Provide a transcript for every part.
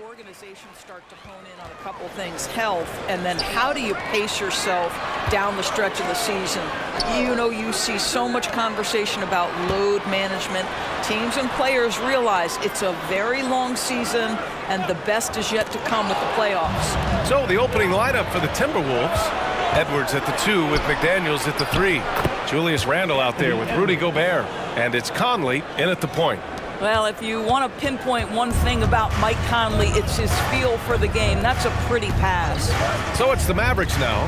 Organizations start to hone in on a couple things: health, and then how do you pace yourself down the stretch of the season. You see so much conversation about load management. Teams and players realize it's a very long season, and the best is yet to come with the playoffs. So the opening lineup for the Timberwolves: Edwards at the 2 with McDaniels at the 3. Julius Randle out there with Rudy Gobert, and it's Conley in at the point. Well, if you want to pinpoint one thing about Mike Conley, it's his feel for the game. That's a pretty pass. So it's the Mavericks now,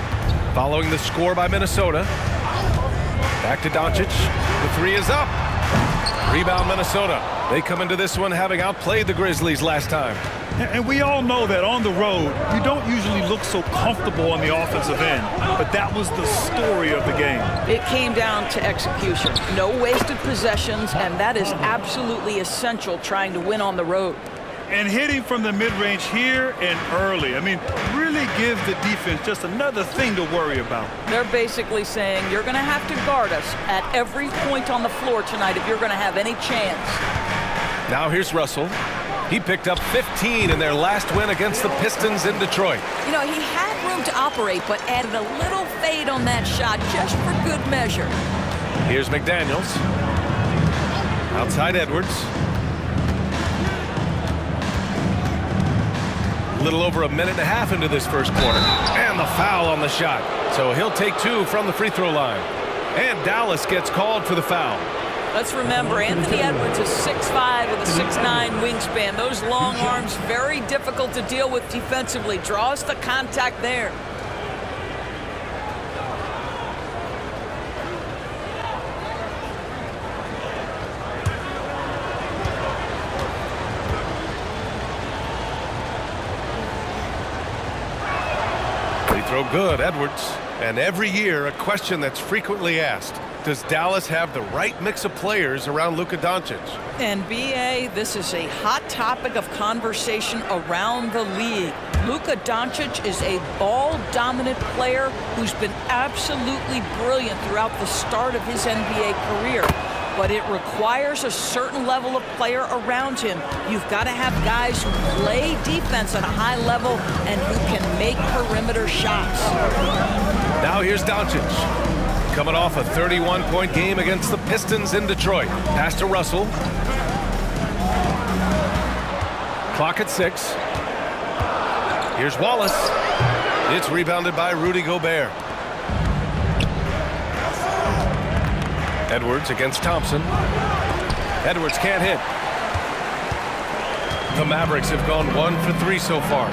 following the score by Minnesota. Back to Doncic. The 3 is up. Rebound Minnesota. They come into this one having outplayed the Grizzlies last time. And we all know that on the road, you don't usually look so comfortable on the offensive end. But that was the story of the game. It came down to execution. No wasted possessions, and that is absolutely essential trying to win on the road. And hitting from the mid-range here and early. I mean, really give the defense just another thing to worry about. They're basically saying you're going to have to guard us at every point on the floor tonight if you're going to have any chance. Now here's Russell. He picked up 15 in their last win against the Pistons in Detroit. He had room to operate, but added a little fade on that shot just for good measure. Here's McDaniels. Outside Edwards. A little over a minute and a half into this first quarter. And the foul on the shot. So he'll take 2 from the free throw line. And Dallas gets called for the foul. Let's remember, Anthony Edwards is 6'5" with a 6'9" wingspan. Those long arms, very difficult to deal with defensively. Draws the contact there. Free throw good, Edwards. And every year, a question that's frequently asked: does Dallas have the right mix of players around Luka Doncic? And B.A., this is a hot topic of conversation around the league. Luka Doncic is a ball-dominant player who's been absolutely brilliant throughout the start of his NBA career. But it requires a certain level of player around him. You've got to have guys who play defense at a high level and who can make perimeter shots. Now here's Doncic. Coming off a 31-point game against the Pistons in Detroit. Pass to Russell. Clock at 6. Here's Wallace. It's rebounded by Rudy Gobert. Edwards against Thompson. Edwards can't hit. The Mavericks have gone 1 for 3 so far.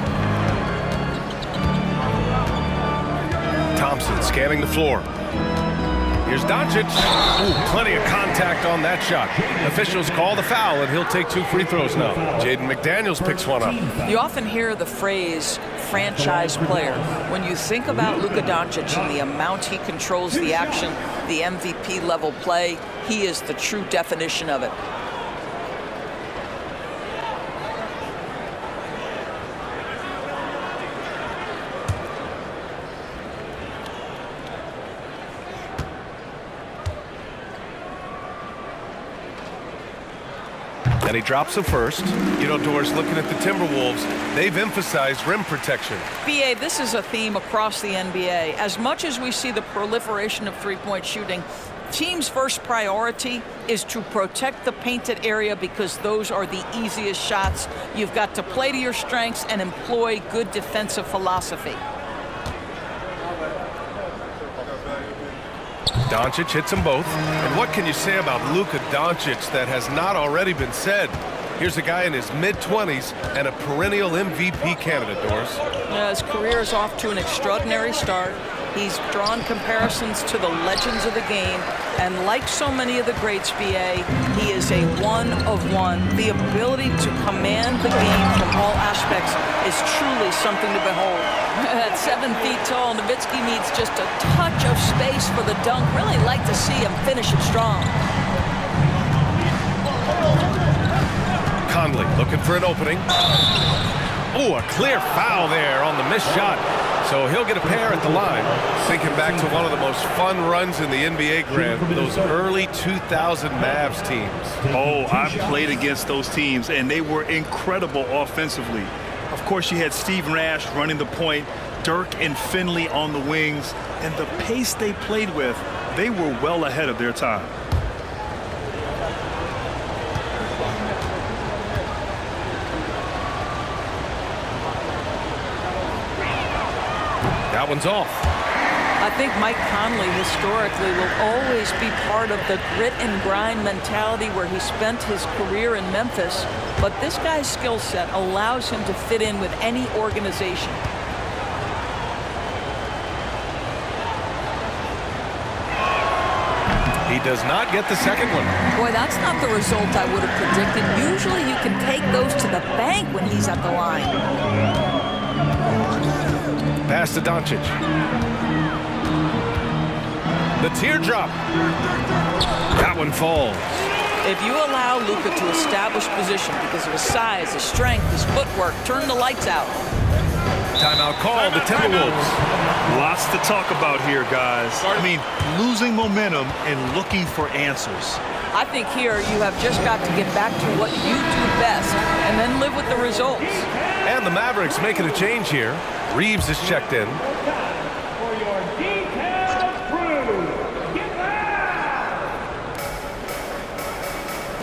Thompson scanning the floor. Here's Doncic. Ooh, plenty of contact on that shot. Officials call the foul, and he'll take 2 free throws now. Jaden McDaniels picks one up. You often hear the phrase franchise player. When you think about Luka Doncic and the amount he controls the action, the MVP level play, he is the true definition of it. And he drops the first. Doors, looking at the Timberwolves, they've emphasized rim protection. B.A., this is a theme across the NBA. As much as we see the proliferation of three-point shooting, teams' first priority is to protect the painted area because those are the easiest shots. You've got to play to your strengths and employ good defensive philosophy. Doncic hits them both. And what can you say about Luka Doncic that has not already been said? Here's a guy in his mid-20s and a perennial MVP candidate, Doris. His career is off to an extraordinary start. He's drawn comparisons to the legends of the game, and like so many of the greats, B.A., he is a one-of-one. The ability to command the game from all aspects is truly something to behold. At 7 feet tall, Nowitzki needs just a touch of space for the dunk. Really like to see him finish it strong. Conley looking for an opening. Oh, a clear foul there on the missed shot. So he'll get a pair at the line. Thinking back to one of the most fun runs in the NBA, Grant, those early 2000 Mavs teams. Oh, I've played against those teams, and they were incredible offensively. Of course, you had Steve Nash running the point, Dirk and Finley on the wings, and the pace they played with, they were well ahead of their time. That one's off. I think Mike Conley historically will always be part of the grit and grind mentality where he spent his career in Memphis, but this guy's skill set allows him to fit in with any organization. He does not get the second one. Boy, that's not the result I would have predicted. Usually you can take those to the bank when he's at the line. Pass to Doncic. The teardrop. That one falls. If you allow Luka to establish position because of his size, his strength, his footwork, turn the lights out. Timeout called, the Timberwolves. Lots to talk about here, guys. I mean, losing momentum and looking for answers. I think here you have just got to get back to what you do best and then live with the results. And the Mavericks making a change here. Reeves is checked in.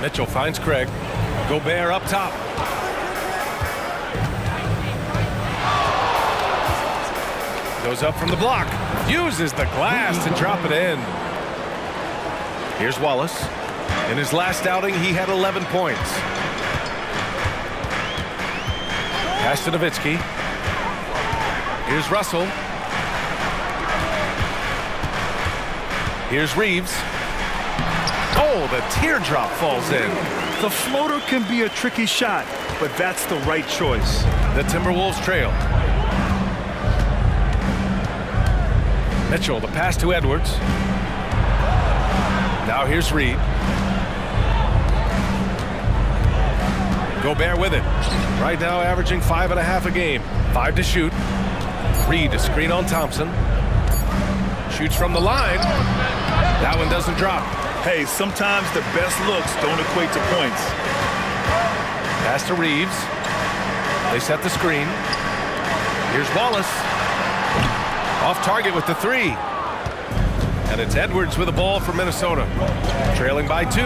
Mitchell finds Craig. Gobert up top. Goes up from the block. Uses the glass to drop it in. Here's Wallace. In his last outing, he had 11 points. Pass to Nowitzki. Here's Russell. Here's Reeves. Oh, the teardrop falls in. The floater can be a tricky shot, but that's the right choice. The Timberwolves trail. Mitchell, the pass to Edwards. Now here's Reed. Gobert with it. Right now averaging 5.5 a game. 5 to shoot. Reed to screen on Thompson. Shoots from the line. That one doesn't drop. Hey, sometimes the best looks don't equate to points. Pass to Reeves. They set the screen. Here's Wallace. Off target with the three. And it's Edwards with the ball for Minnesota. Trailing by 2.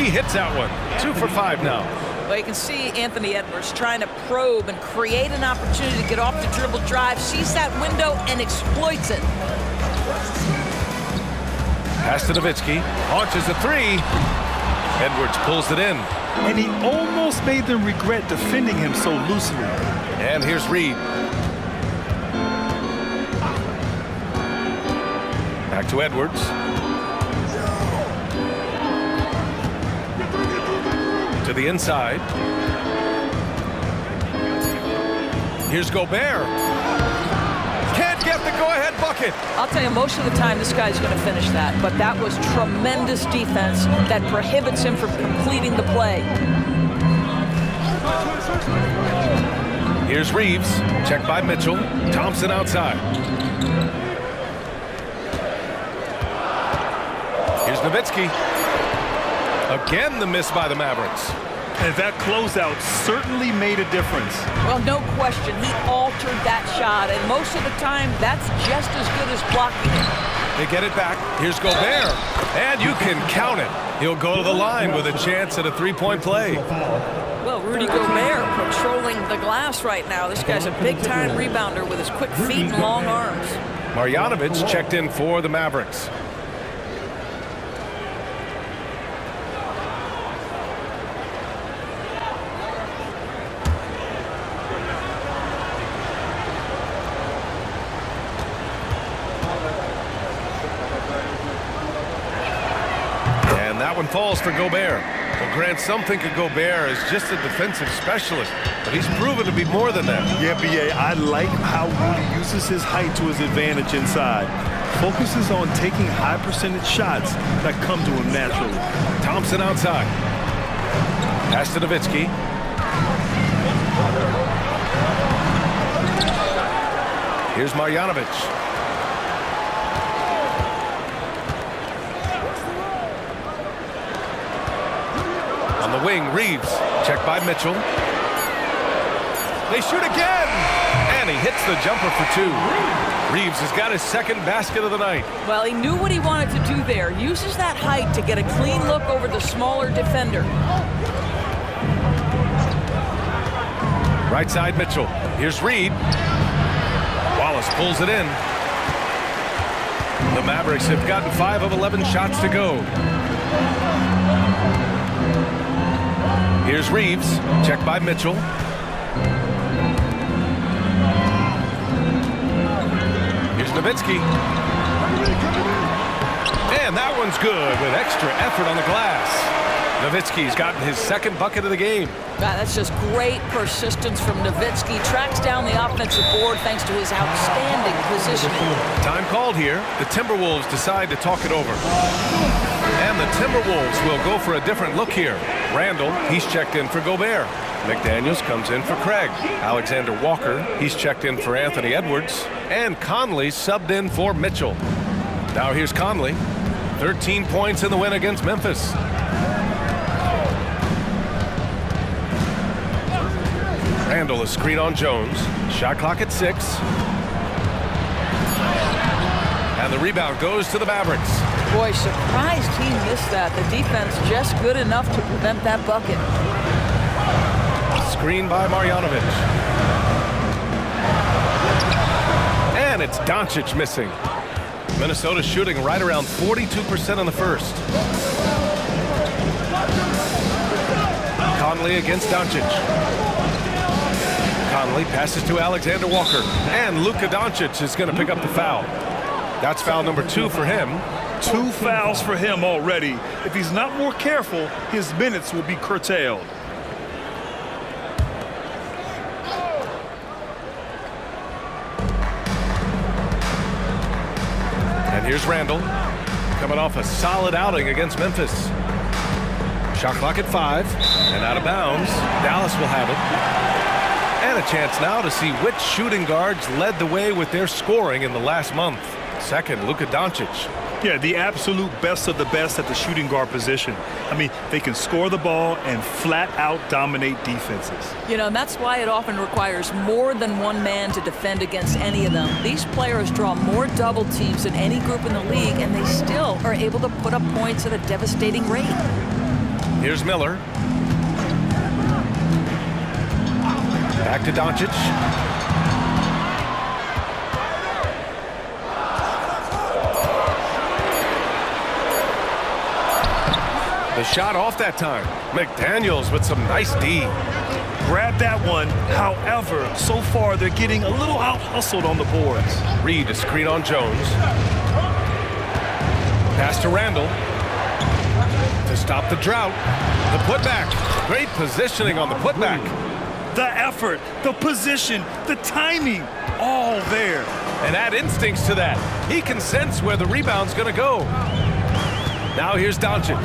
He hits that one. 2 for 5 now. Well, you can see Anthony Edwards trying to probe and create an opportunity to get off the dribble drive, sees that window and exploits it. Pass to Nowitzki. Launches a 3. Edwards pulls it in. And he almost made them regret defending him so loosely. And here's Reed. Back to Edwards. To the inside. Here's Gobert. Can't get the go-ahead bucket. I'll tell you, most of the time this guy's going to finish that, but that was tremendous defense that prohibits him from completing the play. Here's Reeves. Checked by Mitchell. Thompson outside. Here's Nowitzki. Again, the miss by the Mavericks. And that closeout certainly made a difference. Well, no question. He altered that shot, and most of the time, that's just as good as blocking it. They get it back. Here's Gobert. And you can count it. He'll go to the line with a chance at a three-point play. Well, Rudy Gobert patrolling the glass right now. This guy's a big-time rebounder with his quick feet and long arms. Marjanovic checked in for the Mavericks. That one falls for Gobert. Well, Grant, some think of Gobert as just a defensive specialist, but he's proven to be more than that. Yeah, B.A., I like how Rudy uses his height to his advantage inside. Focuses on taking high-percentage shots that come to him naturally. Thompson outside. Pass to Nowitzki. Here's Marjanovic. the wing, Reeves. Checked by Mitchell. They shoot again! And he hits the jumper for two. Reeves has got his second basket of the night. Well, he knew what he wanted to do there. Uses that height to get a clean look over the smaller defender. Right side, Mitchell. Here's Reed. Wallace pulls it in. The Mavericks have gotten 5 of 11 shots to go. Here's Reeves. Checked by Mitchell. Here's Nowitzki. And that one's good with extra effort on the glass. Nowitzki's gotten his second bucket of the game. That's just great persistence from Nowitzki. Tracks down the offensive board thanks to his outstanding positioning. Time called here. The Timberwolves decide to talk it over. And the Timberwolves will go for a different look here. Randall, he's checked in for Gobert. McDaniels comes in for Craig. Alexander Walker, he's checked in for Anthony Edwards. And Conley subbed in for Mitchell. Now here's Conley. 13 points in the win against Memphis. Randall, a screen on Jones. Shot clock at 6. And the rebound goes to the Mavericks. Boy, surprised he missed that. The defense just good enough to prevent that bucket. Screen by Marjanovic. And it's Doncic missing. Minnesota shooting right around 42% in the first. Conley against Doncic. Conley passes to Alexander Walker. And Luka Doncic is going to pick up the foul. That's foul number 2 for him. 2 fouls for him already. If he's not more careful, his minutes will be curtailed. And here's Randall, coming off a solid outing against Memphis. Shot clock at 5, and out of bounds. Dallas will have it. And a chance now to see which shooting guards led the way with their scoring in the last month. Second, Luka Doncic. Yeah, the absolute best of the best at the shooting guard position. I mean, they can score the ball and flat out dominate defenses. You know, and that's why it often requires more than one man to defend against any of them. These players draw more double teams than any group in the league, and they still are able to put up points at a devastating rate. Here's Miller. Back to Doncic. The shot off that time. McDaniels with some nice D. Grab that one. However, so far they're getting a little out-hustled on the boards. Reed a screen on Jones. Pass to Randall. To stop the drought. The putback. Great positioning on the putback. The effort, the position, the timing, all there. And add instincts to that. He can sense where the rebound's going to go. Now here's Doncic.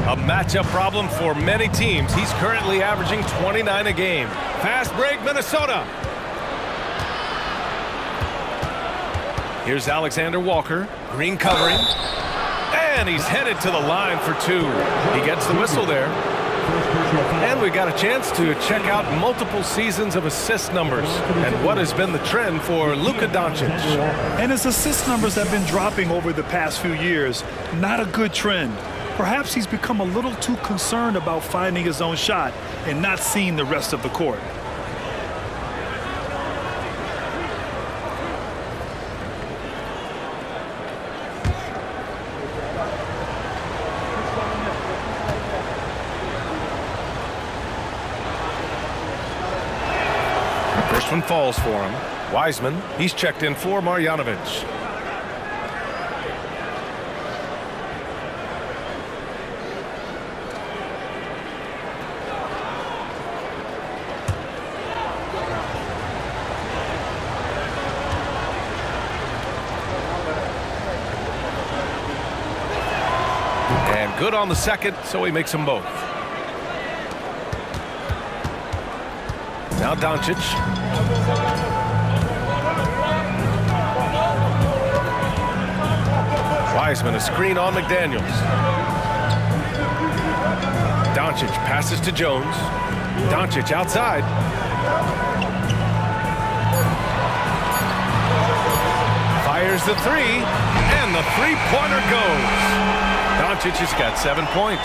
A matchup problem for many teams. He's currently averaging 29 a game. Fast break, Minnesota. Here's Alexander Walker. Green covering. And he's headed to the line for 2. He gets the whistle there. And we got a chance to check out multiple seasons of assist numbers and what has been the trend for Luka Doncic. And his assist numbers have been dropping over the past few years. Not a good trend. Perhaps he's become a little too concerned about finding his own shot and not seeing the rest of the court. First one falls for him. Wiseman, he's checked in for Marjanovic. And good on the second, so he makes them both. Now Doncic. Wiseman a screen on McDaniels. Doncic passes to Jones. Doncic outside. Fires the three, and the three-pointer goes. Doncic has got 7 points.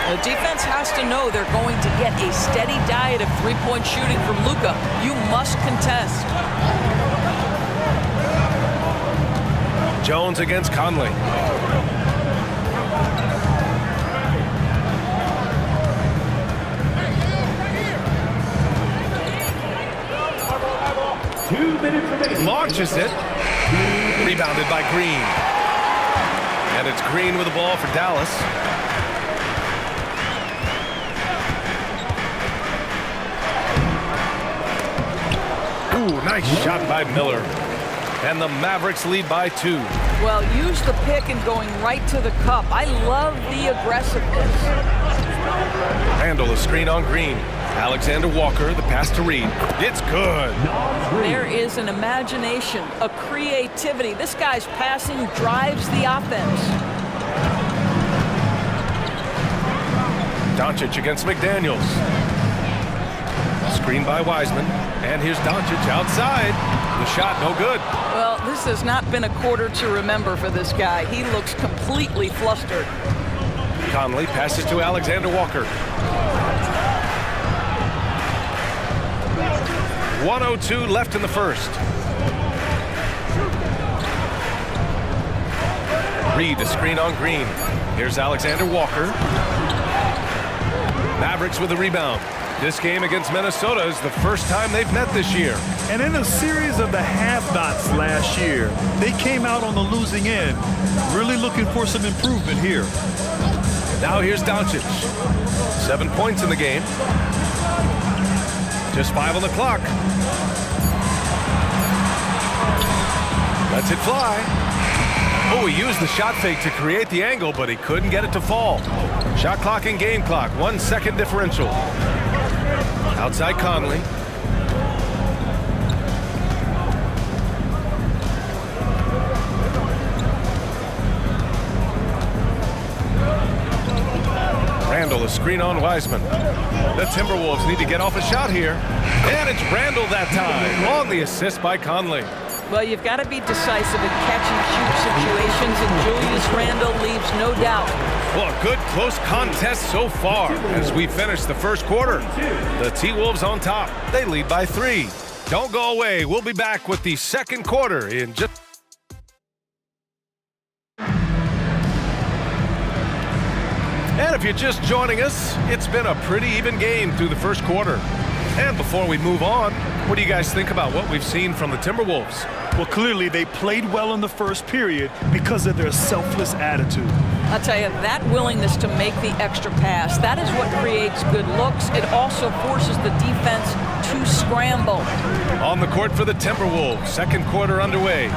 The defense has to know they're going to get a steady diet of three-point shooting from Luka. You must contest. Jones against Conley. Launches it. Rebounded by Green. And it's Green with the ball for Dallas. Ooh, nice shot by Miller. And the Mavericks lead by 2. Well, use the pick and going right to the cup. I love the aggressiveness. Randall, a screen on Green. Alexander Walker, the pass to Reed. It's good. There is an imagination, a creativity. This guy's passing drives the offense. Doncic against McDaniels. Screen by Wiseman. And here's Doncic outside. The shot no good. Well, this has not been a quarter to remember for this guy. He looks completely flustered. Conley passes to Alexander Walker. 1:02 left in the first. Reed, a screen on Green. Here's Alexander Walker. Mavericks with a rebound. This game against Minnesota is the first time they've met this year. And in a series of the have-nots last year, they came out on the losing end, really looking for some improvement here. Now here's Doncic. 7 points in the game. Just 5 on the clock. Lets it fly. Oh, he used the shot fake to create the angle, but he couldn't get it to fall. Shot clock and game clock, 1 second differential. Outside Conley. Randall, a screen on Wiseman. The Timberwolves need to get off a shot here. And it's Randall that time on the assist by Conley. Well, you've got to be decisive in catch-and-shoot situations, and Julius Randle leaves no doubt. Well, a good close contest so far as we finish the first quarter. The T-Wolves on top. They lead by 3. Don't go away. We'll be back with the second quarter in just... And if you're just joining us, it's been a pretty even game through the first quarter. And before we move on, what do you guys think about what we've seen from the Timberwolves? Well, clearly they played well in the first period because of their selfless attitude. I'll tell you, that willingness to make the extra pass, that is what creates good looks. It also forces the defense to scramble. On the court for the Timberwolves, second quarter underway.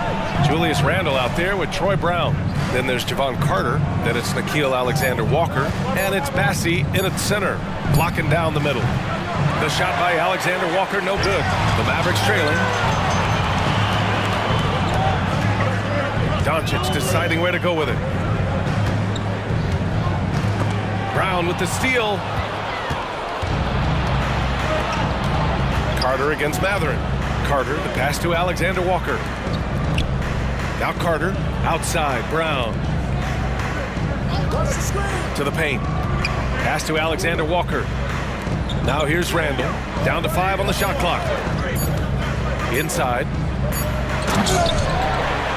Julius Randle out there with Troy Brown. Then there's Javon Carter. Then it's Nickeil Alexander-Walker. And it's Bassie in its center, blocking down the middle. The shot by Alexander Walker, no good. The Mavericks trailing. Doncic deciding where to go with it. Brown with the steal. Carter against Mathurin. Carter, the pass to Alexander Walker. Now Carter, outside, Brown. To the paint. Pass to Alexander Walker. Now here's Randall. Down to 5 on the shot clock. Inside.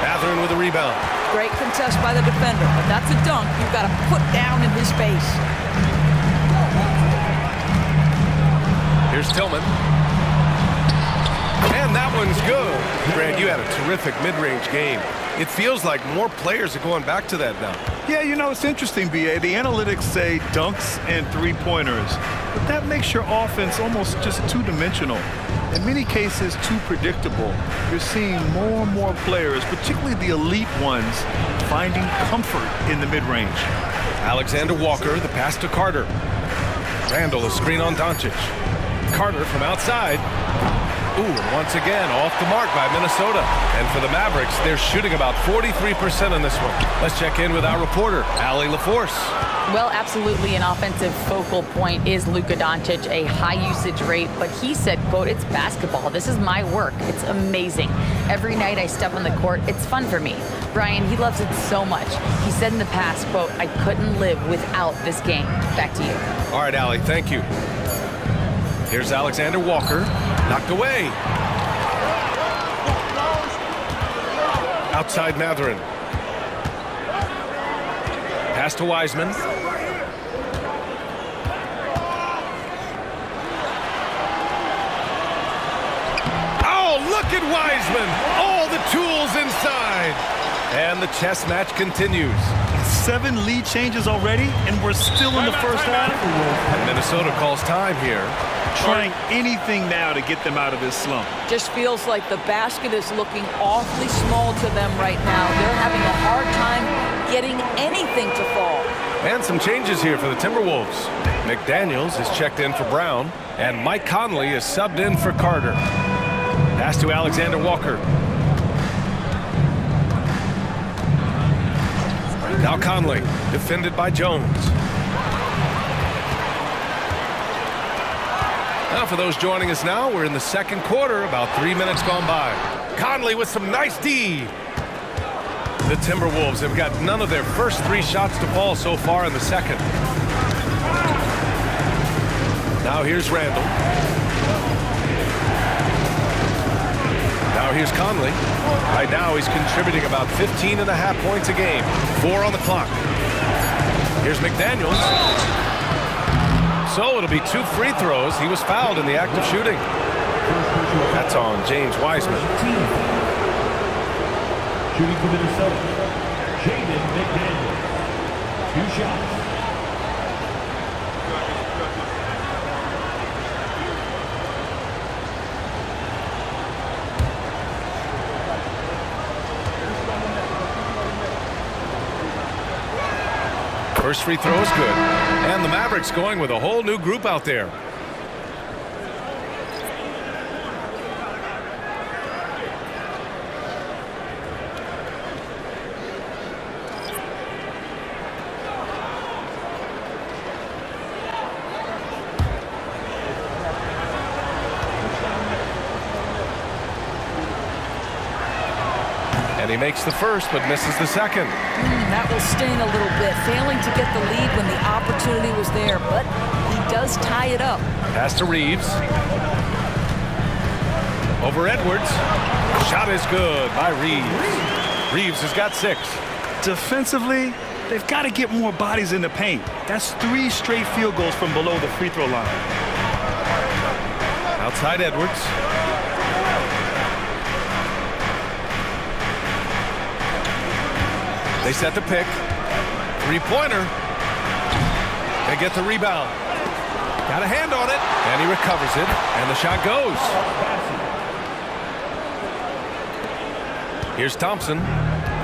Mathurin with a rebound. Great contest by the defender, but that's a dunk you've got to put down in his face. Here's Tillman. And that one's good. Grant, you had a terrific mid-range game. It feels like more players are going back to that now. Yeah, you know, it's interesting, B.A. The analytics say dunks and three-pointers, but that makes your offense almost just two-dimensional. In many cases, too predictable. You're seeing more and more players, particularly the elite ones, finding comfort in the mid-range. Alexander Walker, the pass to Carter. Randall, a screen on Doncic. Carter from outside. Ooh, and once again, off the mark by Minnesota. And for the Mavericks, they're shooting about 43% on this one. Let's check in with our reporter, Allie LaForce. Well, absolutely, an offensive focal point is Luka Doncic, a high usage rate, but he said, quote, "It's basketball. This is my work. It's amazing. Every night I step on the court, it's fun for me." Brian, he loves it so much. He said in the past, quote, "I couldn't live without this game." Back to you. All right, Allie, thank you. Here's Alexander Walker, knocked away. Outside Matherin. Pass to Wiseman. Oh, look at Wiseman. All the tools inside. And the chess match continues. 7 lead changes already, and we're still in the first half. And Minnesota calls time here. Trying anything now to get them out of this slump. Just feels like the basket is looking awfully small to them right now. They're having a hard time getting anything to fall. And some changes here for the Timberwolves. McDaniels is checked in for Brown, and Mike Conley is subbed in for Carter. Pass to Alexander Walker. Now Conley, defended by Jones. Now for those joining us now, we're in the second quarter, about 3 minutes gone by. Conley with some nice D. The Timberwolves have got none of their first 3 shots to fall so far in the second. Now here's Randall. Now here's Conley. Right now he's contributing about 15.5 points a game. 4 on the clock. Here's McDaniels. So it'll be 2 free throws. He was fouled in the act of shooting. That's on James Wiseman. Shooting for Minnesota, Jaden McDaniels. 2 shots. First free throw is good. And the Mavericks going with a whole new group out there. And he makes the first, but misses the second. That will sting a little bit, failing to get the lead when the opportunity was there, but he does tie it up. Pass to Reeves. Over Edwards. Shot is good by Reeves. Reeves has got 6. Defensively, they've got to get more bodies in the paint. That's 3 straight field goals from below the free throw line. Outside Edwards. They set the pick. 3-pointer. They get the rebound. Got a hand on it. And he recovers it. And the shot goes. Here's Thompson.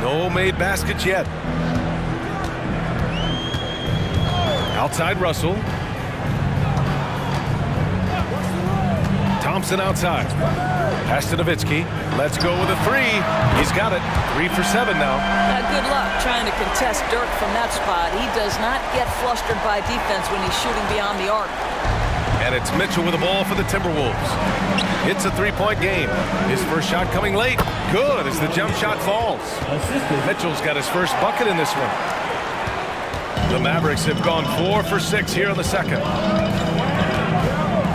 No made baskets yet. Outside Russell. Thompson outside. Pass to Nowitzki. Let's go with a 3. He's got it. 3 for 7 now. Good luck trying to contest Dirk from that spot. He does not get flustered by defense when he's shooting beyond the arc. And it's Mitchell with the ball for the Timberwolves. It's a 3-point game. His first shot coming late. Good as the jump shot falls. Mitchell's got his first bucket in this one. The Mavericks have gone 4 for 6 here in the second.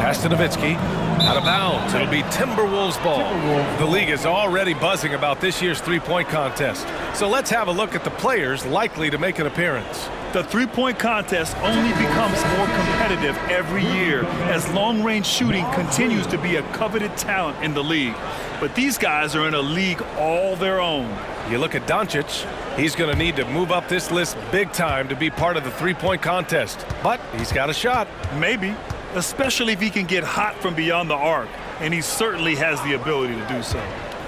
Pass to Nowitzki. Out of bounds. It'll be Timberwolves ball. The league is already buzzing about this year's 3-point contest. So let's have a look at the players likely to make an appearance. The 3-point contest only becomes more competitive every year as long-range shooting continues to be a coveted talent in the league. But these guys are in a league all their own. You look at Doncic, he's going to need to move up this list big time to be part of the 3-point contest. But he's got a shot. Maybe. Especially if he can get hot from beyond the arc, and he certainly has the ability to do so.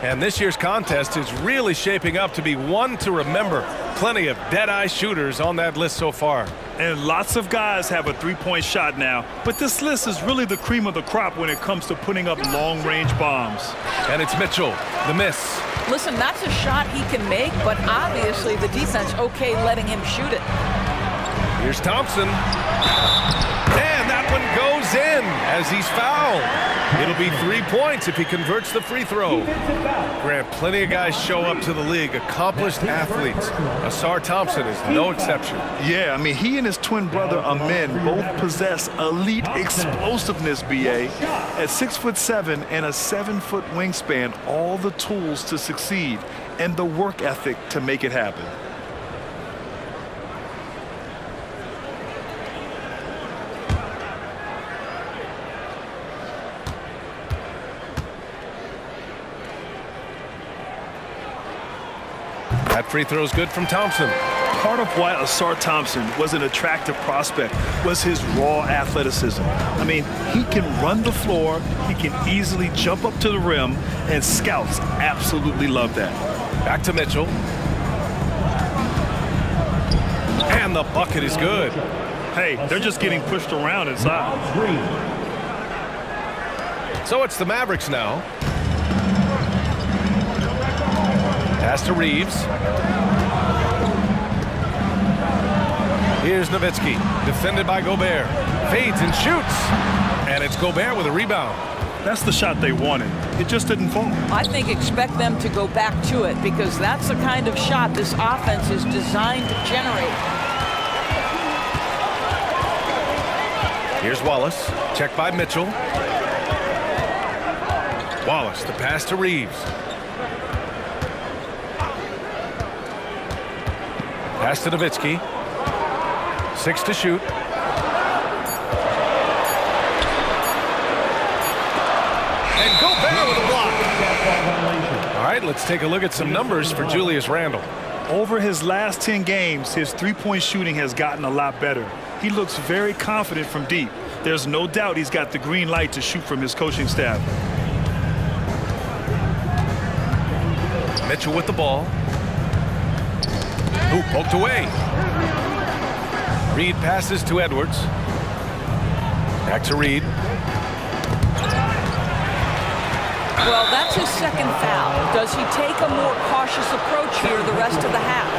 And this year's contest is really shaping up to be one to remember. Plenty of dead-eye shooters on that list so far. And lots of guys have a 3-point shot now, but this list is really the cream of the crop when it comes to putting up long-range bombs. And it's Mitchell, the miss. Listen, that's a shot he can make, but obviously the defense okay letting him shoot it. Here's Thompson. And that one goes in as he's fouled. It'll be 3 points if he converts the free throw. Grant, plenty of guys show up to the league, accomplished athletes. Asar Thompson is no exception. Yeah, I mean, he and his twin brother Amin both possess elite explosiveness, B.A. At 6'7" and a 7-foot wingspan, all the tools to succeed and the work ethic to make it happen. That free throw is good from Thompson. Part of why Asar Thompson was an attractive prospect was his raw athleticism. I mean, he can run the floor, he can easily jump up to the rim, and scouts absolutely love that. Back to Mitchell. And the bucket is good. Hey, they're just getting pushed around inside. So it's the Mavericks now. Pass to Reeves. Here's Nowitzki, defended by Gobert. Fades and shoots. And it's Gobert with a rebound. That's the shot they wanted. It just didn't fall. I think expect them to go back to it because that's the kind of shot this offense is designed to generate. Here's Wallace. Check by Mitchell. Wallace, the pass to Reeves. Pass to Nowitzki. 6 to shoot. And Gobert with a block. All right, let's take a look at some numbers for Julius Randle. Over his last 10 games, his three-point shooting has gotten a lot better. He looks very confident from deep. There's no doubt he's got the green light to shoot from his coaching staff. Mitchell with the ball. Ooh, poked away. Reed passes to Edwards. Back to Reed. Well, that's his second foul. Does he take a more cautious approach here the rest of the half?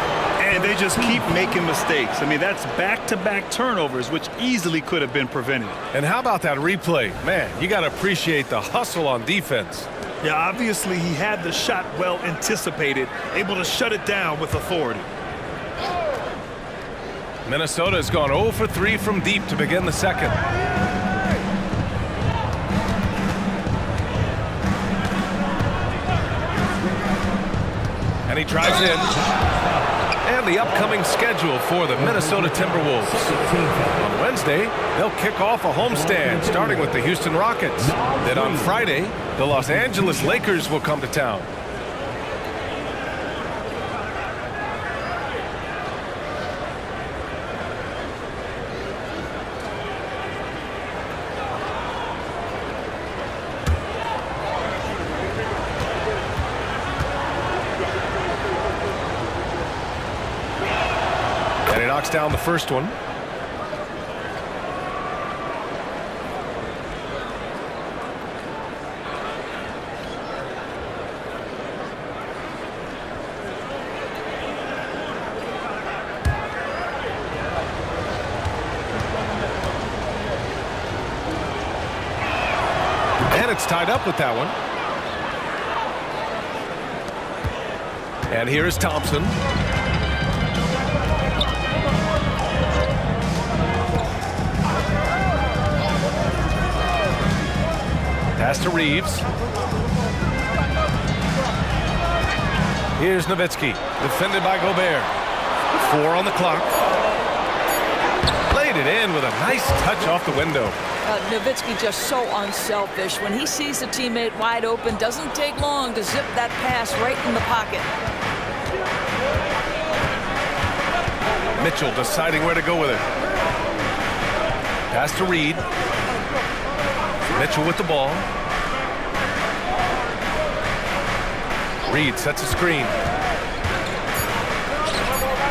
And they just keep making mistakes. I mean, that's back-to-back turnovers, which easily could have been prevented. And how about that replay? Man, you got to appreciate the hustle on defense. Yeah, obviously he had the shot well anticipated, able to shut it down with authority. Minnesota has gone 0 for 3 from deep to begin the second. And he drives in. And the upcoming schedule for the Minnesota Timberwolves. On Wednesday, they'll kick off a homestand, starting with the Houston Rockets. Then on Friday, the Los Angeles Lakers will come to town. Knocks down the first one. And it's tied up with that one. And here is Thompson. Pass to Reeves. Here's Nowitzki, defended by Gobert. 4 on the clock. Played it in with a nice touch off the window. Nowitzki just so unselfish. When he sees a teammate wide open, doesn't take long to zip that pass right in the pocket. Mitchell deciding where to go with it. Pass to Reed. Mitchell with the ball. Reed sets a screen.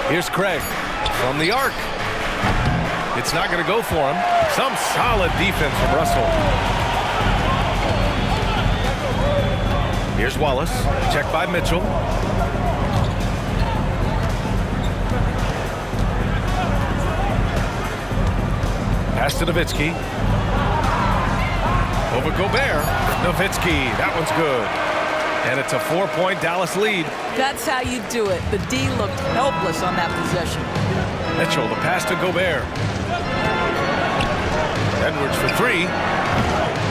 Here's Craig from the arc. It's not going to go for him. Some solid defense from Russell. Here's Wallace. Check by Mitchell. Pass to Nowitzki. Over Gobert. Nowitzki, that one's good. And it's a 4-point Dallas lead. That's how you do it. The D looked helpless on that possession. Mitchell, the pass to Gobert. Edwards for three.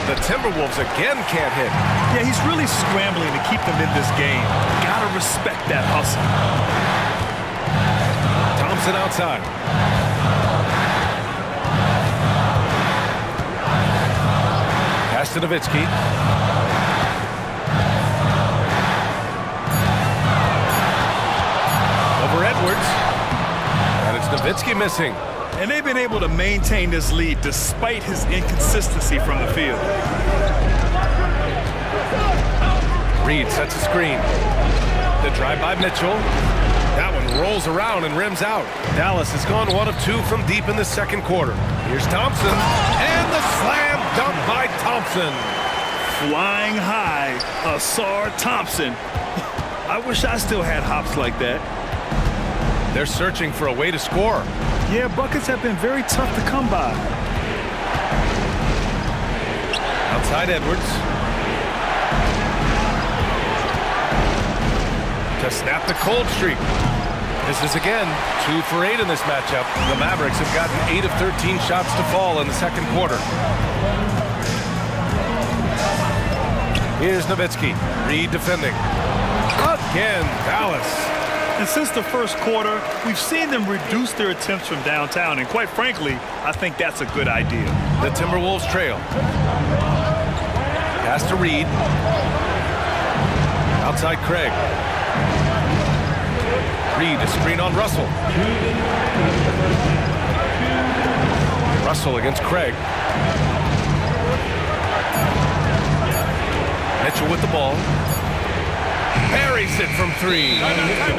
The Timberwolves again can't hit. Yeah, he's really scrambling to keep them in this game. Gotta respect that hustle. Thompson outside. Pass to Nowitzki. Over Edwards. And it's Nowitzki missing. And they've been able to maintain this lead despite his inconsistency from the field. Reed sets a screen. The drive by Mitchell. That one rolls around and rims out. Dallas has gone 1 of 2 from deep in the second quarter. Here's Thompson. And the slam dunk by Thompson. Flying high, Asar Thompson. I wish I still had hops like that. They're searching for a way to score. Yeah, buckets have been very tough to come by. Outside Edwards. To snap the cold streak. This is again 2 for 8 in this matchup. The Mavericks have gotten 8 of 13 shots to fall in the second quarter. Here's Nowitzki. Reed defending. Again, Dallas. And since the first quarter, we've seen them reduce their attempts from downtown. And quite frankly, I think that's a good idea. The Timberwolves trail. Pass to Reed. Outside Craig. Reed, a screen on Russell. Russell against Craig. Mitchell with the ball. Buries it from 3.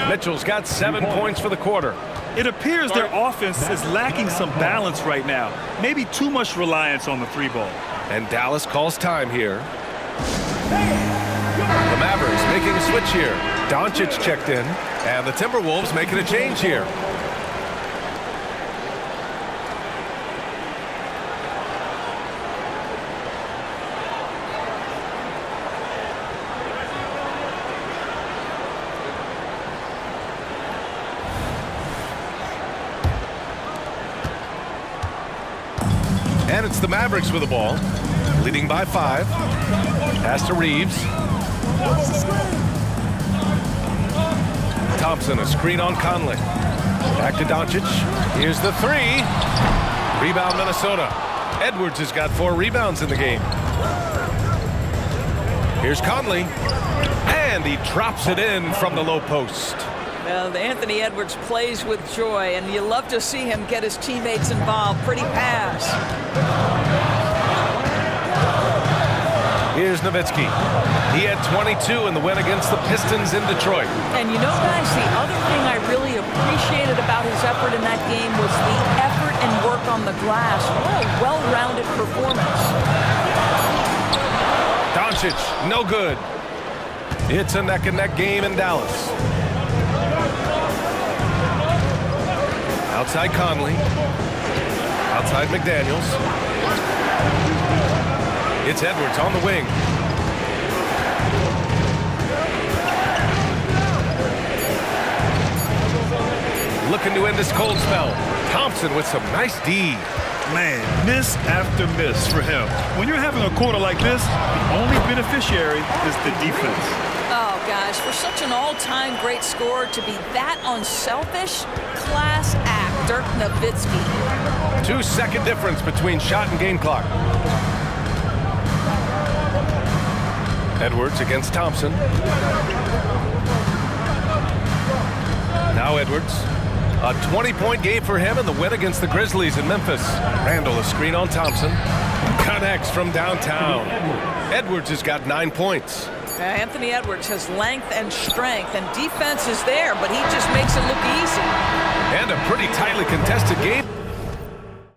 Mitchell's got 7 points for the quarter. It appears their offense is lacking some balance right now. Maybe too much reliance on the 3-ball. And Dallas calls time here. The Mavericks making a switch here. Doncic checked in, and the Timberwolves making a change here. And it's the Mavericks with the ball, leading by 5. Pass to Reeves. Thompson, a screen on Conley. Back to Doncic. Here's the 3. Rebound Minnesota. Edwards has got 4 rebounds in the game. Here's Conley. And he drops it in from the low post. Well, Anthony Edwards plays with joy, and you love to see him get his teammates involved. Pretty pass. Here's Nowitzki. He had 22 in the win against the Pistons in Detroit. And you know, guys, the other thing I really appreciated about his effort in that game was the effort and work on the glass. What a well-rounded performance. Doncic, no good. It's a neck-and-neck game in Dallas. Outside Conley. Outside McDaniels. It's Edwards on the wing. Looking to end this cold spell. Thompson with some nice D. Man, miss after miss for him. When you're having a quarter like this, the only beneficiary is the defense. Oh, gosh, for such an all-time great scorer to be that unselfish, class act, Dirk Nowitzki. 2-second difference between shot and game clock. Edwards against Thompson. Now Edwards. A 20-point game for him in the win against the Grizzlies in Memphis. Randall, a screen on Thompson. Connects from downtown. Edwards has got 9 points. Anthony Edwards has length and strength, and defense is there, but he just makes it look easy. And a pretty tightly contested game.